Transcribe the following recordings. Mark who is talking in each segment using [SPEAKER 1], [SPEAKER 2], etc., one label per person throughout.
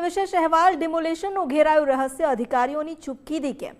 [SPEAKER 1] અને વિશેષ અહેવાલ ડિમોલેશનનું ઘેરાયું રહસ્ય અધિકારીઓની ચૂપકીદી કેમ?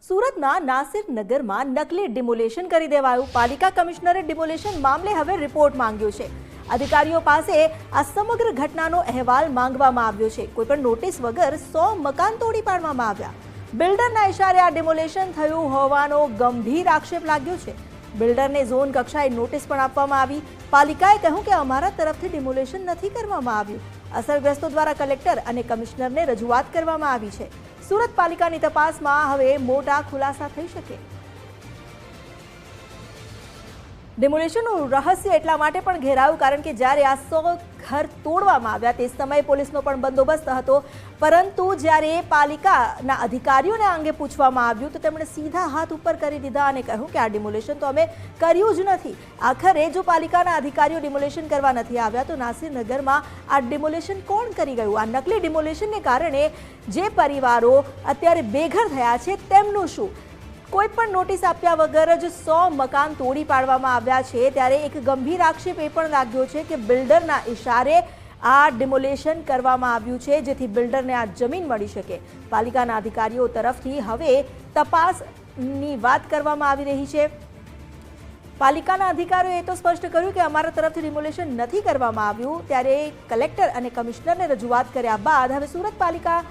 [SPEAKER 1] સુરતના નાસિરનગરમાં નકલી ડિમોલેશન કરી દેવાયું. પાલિકા કમિશનરે ડિમોલેશન મામલે હવે રિપોર્ટ માંગ્યો છે. અધિકારીઓ પાસે આ સમગ્ર ઘટનાનો અહેવાલ માંગવામાં આવ્યો છે. કોઈપણ નોટિસ વગર 100 મકાન તોડી પાડવામાં આવ્યા. બિલ્ડરના ઇશારે આ ડિમોલેશન થયું હોવાનો ગંભીર આક્ષેપ લાગ્યો છે. બિલ્ડરને ઝોન કક્ષાએ નોટિસ પણ આપવામાં આવી. પાલિકાએ કહ્યું કે અમારા તરફથી ડિમોલેશન નથી કરવામાં આવ્યું. અસરગ્રસ્તો દ્વારા કલેક્ટર અને કમિશનરને રજૂઆત કરવામાં આવી છે. સુરત પાલિકાની તપાસમાં હવે મોટા ખુલાસા થઈ શકે. ડિમોલેશનનું રહસ્ય એટલા માટે પણ ઘેરાયું કારણ કે જ્યારે આ 100 ઘર તોડવામાં આવ્યા તે સમયે પોલીસનો પણ બંદોબસ્ત હતો. પરંતુ જ્યારે પાલિકાના અધિકારીઓને આ અંગે પૂછવામાં આવ્યું તો તેમણે સીધા હાથ ઉપર કરી દીધા અને કહ્યું કે આ ડિમોલેશન તો અમે કર્યું જ નથી. આખરે જો પાલિકાના અધિકારીઓ ડિમોલેશન કરવા નથી આવ્યા તો નાસિરનગરમાં આ ડિમોલેશન કોણ કરી ગયું? આ નકલી ડિમોલેશનને કારણે જે પરિવારો અત્યારે બેઘર થયા છે તેમનું શું? કોઈ પણ નોટિસ આપ્યા વગર જ 100 મકાન તોડી પાડવામાં આવ્યા છે. ત્યારે એક ગંભીર આક્ષેપ એ પણ લાગ્યો છે કે બિલ્ડરના ઇશારે આ ડિમોલેશન કરવામાં આવ્યું છે જેથી બિલ્ડરને આ જમીન મળી શકે. પાલિકાના અધિકારીઓ તરફથી હવે તપાસની વાત કરવામાં આવી રહી છે. પાલિકાના અધિકારીઓએ તો સ્પષ્ટ કર્યું કે અમારા તરફથી ડિમોલેશન નથી કરવામાં આવ્યું. ત્યારે કલેક્ટર અને કમિશનરને રજૂઆત કર્યા બાદ હવે સુરત પાલિકા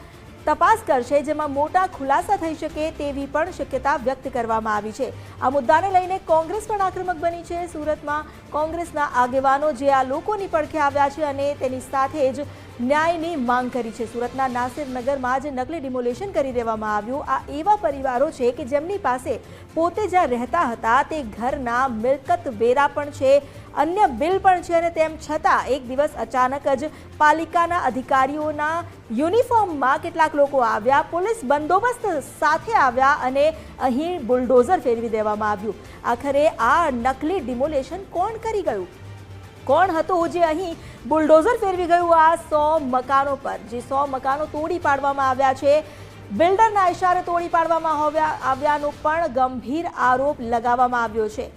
[SPEAKER 1] તપાસ કરશે જેમાં મોટા ખુલાસા થઈ શકે તેવી પણ શક્યતા વ્યક્ત કરવામાં આવી છે. આ મુદ્દાને લઈને કોંગ્રેસ પણ આક્રમક બની છે. સુરતમાં કોંગ્રેસના આગેવાનો જે આ લોકોની પડખે આવ્યા છે અને તેની સાથે જ ન્યાયની માંગ કરી છે. સુરતના નાસિરનગરમાં જે નકલી ડિમોલેશન કરી દેવામાં આવ્યું આ એવા પરિવારો છે કે જેમની પાસે પોતે જ્યાં રહેતા હતા તે ઘરના મિલકત વેરા પણ છે, અન્ય બિલ પણ છે અને તેમ છતાં એક દિવસ અચાનક જ પાલિકાના અધિકારીઓના યુનિફોર્મમાં કેટલાક લોકો આવ્યા, પોલીસ બંદોબસ્ત સાથે આવ્યા અને અહીં બુલડોઝર ફેરવી દેવામાં આવ્યું. આખરે આ નકલી ડિમોલેશન કોણ કરી ગયું? કોણ હતું જે અહીં બુલડોઝર ફેરવી ગયું આ 100 મકાનો પર? જે 100 મકાનો તોડી પાડવામાં આવ્યા છે, બિલ્ડરના ઇશારે તોડી પાડવામાં આવ્યાનો પણ ગંભીર આરોપ લગાવવામાં આવ્યો છે.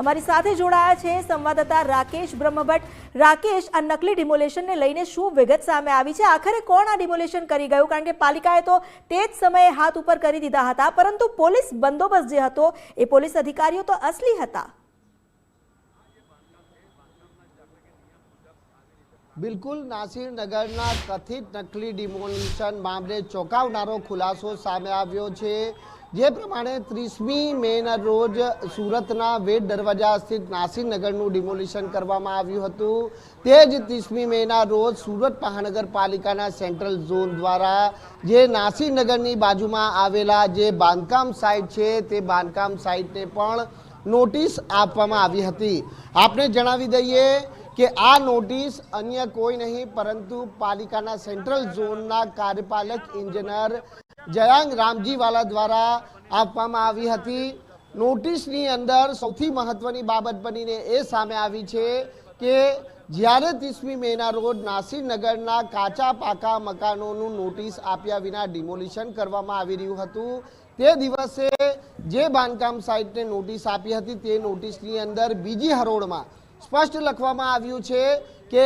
[SPEAKER 1] અમારી સાથે જોડાયા છે સંવાદદાતા રાકેશ બ્રહ્મભટ્ટ. રાકેશ, આ નકલી ડિમોલેશનને લઈને શું વિગત સામે આવી છે? આખરે કોણ આ ડિમોલેશન કરી ગયું? કારણ કે પાલિકાએ તો તે જ સમયે હાથ ઉપર કરી દીધા હતા, પરંતુ પોલીસ બંદોબસ્ત જે હતો એ પોલીસ અધિકારીઓ તો અસલી હતા.
[SPEAKER 2] બિલકુલ, નાસિરનગરના કથિત નકલી ડિમોલિશન મામલે ચોંકાવનારો ખુલાસો સામે આવ્યો છે. જે પ્રમાણે 30મી મેના રોજ સુરતના વેડ દરવાજા સ્થિત નાસિરનગરનું ડિમોલિશન કરવામાં આવ્યું હતું. તે જ 30મી મેના રોજ સુરત મહાનગરપાલિકાના સેન્ટ્રલ ઝોન દ્વારા જે નાસિરનગરની બાજુમાં આવેલા જે બાંધકામ સાઇટ છે તે બાંધકામ સાઇટને પણ નોટિસ આપવામાં આવી હતી. આપને જણાવી દઈએ કે આ નોટિસ અન્ય કોઈ નહીં પરંતુ પાલિકાના સેન્ટ્રલ ઝોનના કાર્યપાલક ઇન્જિનિયર જયાંગ રામજીવાલા દ્વારા આપવામાં આવી હતી. નોટિસની અંદર સૌથી મહત્વની બાબત બનીને એ સામે આવી છે કે જ્યારે 30મી મેના રોજ નાસિરનગરના કાચા પાકા મકાનોનું નોટિસ આપ્યા વિના ડિમોલિશન કરવામાં આવી રહ્યું હતું, તે દિવસે જે બાંધકામ સાઇટને નોટિસ આપી હતી તે નોટિસની અંદર બીજી હરોળમાં સ્પષ્ટ લખવામાં આવ્યું છે કે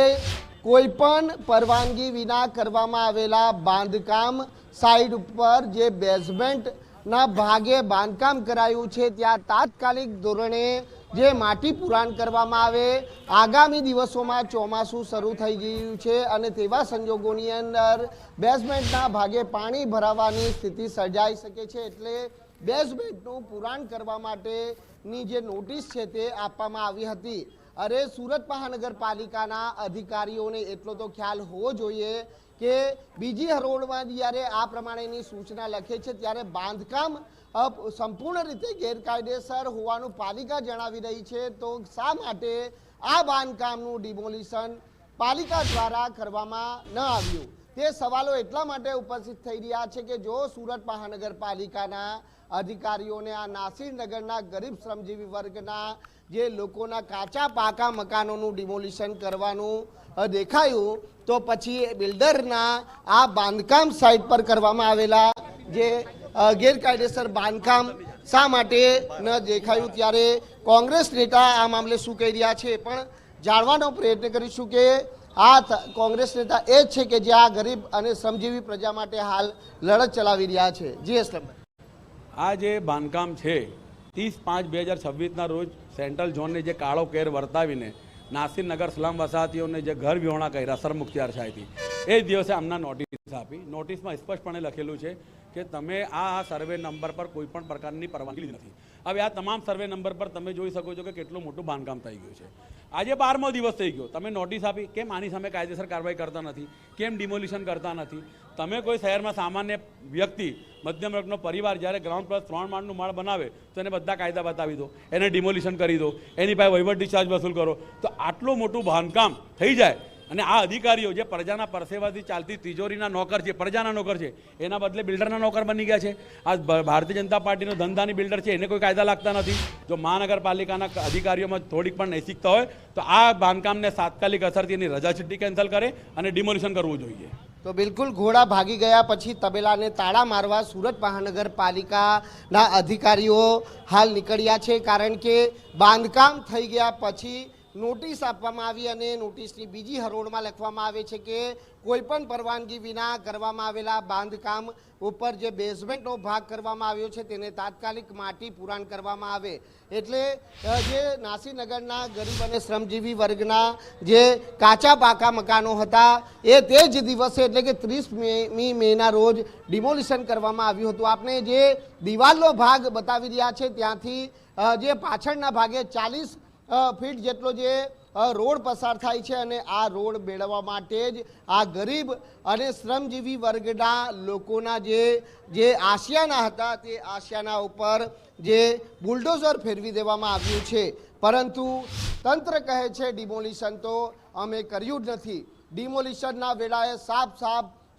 [SPEAKER 2] કોઈ પણ પરવાનગી વિના કરવામાં આવેલા બાંધકામ સાઇટ ઉપર જે બેઝમેન્ટના ભાગે બાંધકામ કરાયું છે ત્યાં તાત્કાલિક ધોરણે જે માટી પુરાણ કરવામાં આવે. આગામી દિવસોમાં ચોમાસું શરૂ થઈ ગયું છે અને તેવા સંજોગોની અંદર બેઝમેન્ટના ભાગે પાણી ભરાવાની સ્થિતિ સર્જાઈ શકે છે, એટલે બેઝમેન્ટનું પુરાણ કરવા માટેની જે નોટિસ છે તે આપવામાં આવી હતી. અરે, સુરત મહાનગરપાલિકાના અધિકારીઓને એટલો તો ખ્યાલ હોવો જોઈએ કે બીજી હરોળમાં જ્યારે આ પ્રમાણેની સૂચના લખે છે ત્યારે બાંધકામ સંપૂર્ણ રીતે ગેરકાયદેસર હોવાનું પાલિકા જણાવી રહી છે, તો શા માટે આ બાંધકામનું ડિમોલિશન પાલિકા દ્વારા કરવામાં ન આવ્યું? તે સવાલો એટલા માટે ઉપસ્થિત થઈ રહ્યા છે કે જો સુરત મહાનગરપાલિકાના અધિકારીઓને આ નાસિરનગરના ગરીબ શ્રમજીવી વર્ગના જે લોકોના કાચા પાકા મકાનોનું ડિમોલિશન કરવાનું દેખાયું તો પછી બિલ્ડરના આ બાંધકામ સાઇટ પર કરવામાં આવેલા જે ગેરકાયદેસર બાંધકામ શા માટે ન દેખાયું? ત્યારે કોંગ્રેસ નેતા આ મામલે શું કહી રહ્યા છે પણ જાણવાનો પ્રયત્ન કરીશું કે કોંગ્રેસ નેતા એ જ છે કે જે આ ગરીબ અને શ્રમજીવી પ્રજા માટે હાલ લડત ચલાવી રહ્યા છે. જી અસલમ,
[SPEAKER 3] આ જે બાંધકામ છે 30/5/2026ના રોજ સેન્ટ્રલ ઝોનને જે કાળો કેર વર્તાવીને નાસિરનગર સ્લમ વસાહતીઓને જે ઘર વિહોણા કર્યા સરમુખત્યાર શાહીથી, એ જ દિવસે અમને નોટિસ આપી. નોટિસમાં સ્પષ્ટપણે લખેલું છે કે તમે આ સર્વે નંબર પર કોઈ પણ પ્રકારની પરવાનગી નથી. હવે આ તમામ સર્વે નંબર પર તમે જોઈ શકો છો કે કેટલું મોટું બાંધકામ થઈ ગયું છે. આજે 12મો દિવસ થઈ ગયો, તમે નોટિસ આપી, કેમ આની સામે કાયદેસર કાર્યવાહી કરતા નથી? કેમ ડિમોલિશન કરતા નથી? તમે કોઈ શહેરમાં સામાન્ય વ્યક્તિ, મધ્યમ વર્ગનો પરિવાર જ્યારે ગ્રાઉન્ડ પ્લસ 3 માળનું માળ બનાવે તો એને બધા કાયદા બતાવી દો, એને ડિમોલિશન કરી દો, એની પાસે વહીવટી ચાર્જ વસૂલ કરો. તો આટલું મોટું બાંધકામ થઈ જાય અને આ અધિકારીઓ જે પ્રજાના પરસેવાથી ચાલતી તિજોરીના નોકર છે, પ્રજાના નોકર છે, એના બદલે બિલ્ડરના નોકર બની ગયા છે. આ ભારતીય જનતા પાર્ટીનો ધંધાની બિલ્ડર છે, એને કોઈ કાયદા લાગતા નથી. જો મહાનગરપાલિકાના અધિકારીઓમાં થોડીક પણ નૈતિકતા હોય તો આ બાંધકામને તાત્કાલિક અસરથી એની રજા છૂટી કેન્સલ કરે અને ડિમોલિશન કરવું જોઈએ.
[SPEAKER 2] તો બિલકુલ ઘોડા ભાગી ગયા પછી તબેલાને તાળા મારવા સુરત મહાનગરપાલિકાના અધિકારીઓ હાલ નીકળ્યા છે, કારણ કે બાંધકામ થઈ ગયા પછી નોટિસ આપવામાં આવી અને નોટિસની બીજી હરોળમાં લખવામાં આવે છે કે કોઈપણ પરવાનગી વિના કરવામાં આવેલા બાંધકામ ઉપર જે બેઝમેન્ટનો ભાગ કરવામાં આવ્યો છે તેને તાત્કાલિક માટી પુરાણ કરવામાં આવે. એટલે જે નાસિરનગરના ગરીબ અને શ્રમજીવી વર્ગના જે કાચા પાકા મકાનો હતા એ તે જ દિવસે એટલે કે 30મી મેના રોજ ડિમોલિશન કરવામાં આવ્યું હતું. આપણે જે દિવાલનો ભાગ બતાવી રહ્યા છે ત્યાંથી જે પાછળના ભાગે 40 ફીટ જેટલો જે રોડ પસાર થાય છે અને આ રોડ મેળવવા માટે જ આ ગરીબ અને શ્રમજીવી વર્ગના લોકોના જે આશિયાના હતા તે આશિયાના ઉપર જે બુલડોઝર ફેરવી દેવામાં આવ્યું છે. પરંતુ તંત્ર કહે છે ડિમોલિશન તો અમે કર્યું જ નથી. ડિમોલિશનના વેળાએ સાફ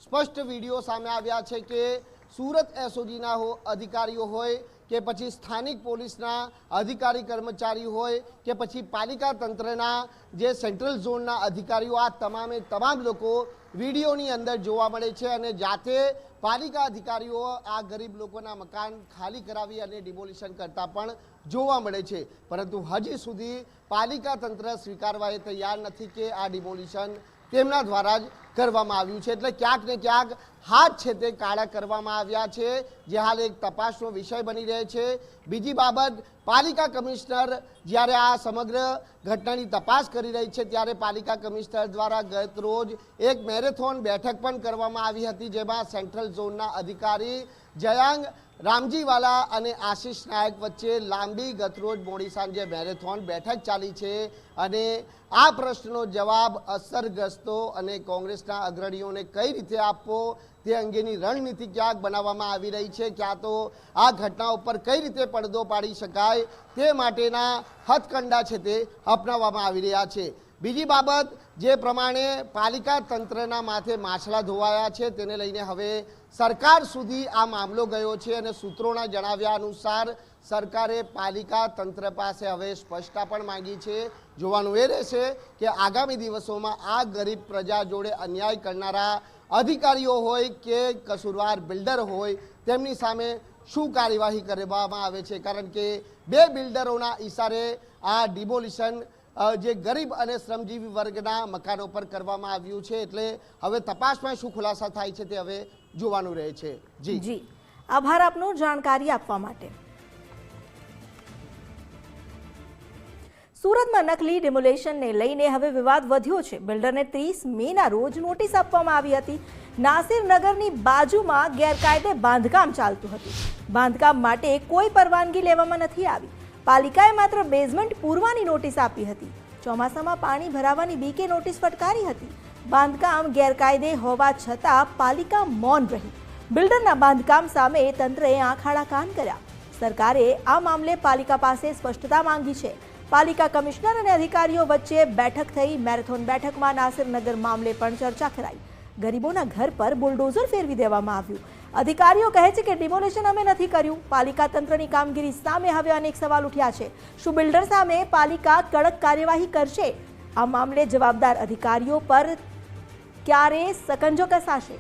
[SPEAKER 2] સ્પષ્ટ વિડીયો સામે આવ્યા છે કે સુરત એસઓજીના અધિકારીઓ હોય કે પછી સ્થાનિક પોલીસના અધિકારી કર્મચારી હોય કે પછી પાલિકા તંત્રના જે સેન્ટ્રલ ઝોનના અધિકારીઓ, આ તમામ લોકો વિડીયોની અંદર જોવા મળે છે અને જાતે પાલિકા અધિકારીઓ આ ગરીબ લોકોના મકાન ખાલી કરાવી અને ડિમોલિશન કરતા પણ જોવા મળે છે. પરંતુ હજી સુધી પાલિકા તંત્ર સ્વીકારવા એ તૈયાર નથી કે આ ડિમોલિશન તેમના દ્વારા જ કરવામાં આવ્યું છે. એટલે ક્યાંક ને ક્યાંક હાથ છે તે કાળા કરવામાં આવ્યા છે, જે હાલ એક તપાસનો વિષય બની રહે છે. બીજી બાબત, પાલિકા કમિશનર જ્યારે આ સમગ્ર ઘટનાની તપાસ કરી રહી છે ત્યારે પાલિકા કમિશનર દ્વારા ગત રોજ એક મેરેથોન બેઠક પણ કરવામાં આવી હતી, જેમાં સેન્ટ્રલ ઝોનના અધિકારી જયાંગ રામજીવાલા અને આશિષ નાયક વચ્ચે લાંબી ગતરોજ મોડી સાંજે મેરેથોન બેઠક ચાલી છે. અને આ પ્રશ્નનો જવાબ અસરગ્રસ્તો અને કોંગ્રેસના અગ્રણીઓને કઈ રીતે આપવો તે અંગેની રણનીતિ ક્યાંક બનાવવામાં આવી રહી છે. ક્યાં તો આ ઘટના ઉપર કઈ રીતે પડદો પાડી શકાય તે માટેના હથકંડા છે તે અપનાવવામાં આવી રહ્યા છે. બીજી બાબત, જે પ્રમાણે પાલિકા તંત્રના માથે માછલા ધોવાયા છે તેને લઈને હવે સરકાર સુધી આ મામલો ગયો છે અને સૂત્રોના જણાવ્યા અનુસાર સરકારે પાલિકા તંત્ર પાસે હવે સ્પષ્ટતા પણ માંગી છે. જોવાનું એ રહેશે કે આગામી દિવસોમાં આ ગરીબ પ્રજા જોડે અન્યાય કરનારા અધિકારીઓ હોય કે કસૂરવાર બિલ્ડર હોય તેમની સામે શું કાર્યવાહી કરવામાં આવે છે. કારણ કે 2 બિલ્ડરોના ઈશારે આ ડિમોલિશન જે ગરીબ અને શ્રમજીવી વર્ગના મકાનો પર કરવામાં આવ્યું છે. એટલે હવે તપાસમાં શું ખુલાસા થાય છે તે હવે જોવાનું રહે છે.
[SPEAKER 1] જી, આભાર આપનો જાણકારી આપવા માટે. સુરતમાં નકલી ડિમોલેશનને લઈને હવે વિવાદ વધ્યો છે. બિલ્ડરને 30 મેના રોજ નોટિસ આપવામાં આવી હતી. નાસિરનગરની બાજુમાં ગેરકાયદે બાંધકામ ચાલતું હતું. બાંધકામ માટે કોઈ પરવાનગી લેવામાં નથી આવી. પાલિકાએ માત્ર બેઝમેન્ટ પૂરવાની નોટિસ આપી હતી. ચોમાસામાં પાણી ભરાવાની બીકે નોટિસ ફટકારી હતી. બાંધકામ ગેરકાયદે હોવા છતાં પાલિકા મૌન રહી. બિલ્ડરના બાંધકામ સામે તંત્રએ આંખાડા કાન કર્યા. સરકારે આ મામલે પાલિકા પાસે સ્પષ્ટતા માંગી છે. પાલિકા કમિશનર અને અધિકારીઓ વચ્ચે બેઠક થઈ. મેરેથોન બેઠકમાં નાસિરનગર મામલે પણ ચર્ચા કરાઈ. ગરીબોના ઘર પર બુલડોઝર ફેરવી દેવામાં આવ્યું. અધિકારીઓ કહે છે કે ડિમોલેશન અમે નથી કર્યું. પાલિકા તંત્રની કામગીરી સામે હવે અનેક સવાલ ઉઠ્યા છે. શું બિલ્ડર સામે પાલિકા કડક કાર્યવાહી કરશે? આ મામલે જવાબદાર અધિકારીઓ પર ક્યારે સકંજો કસાશે?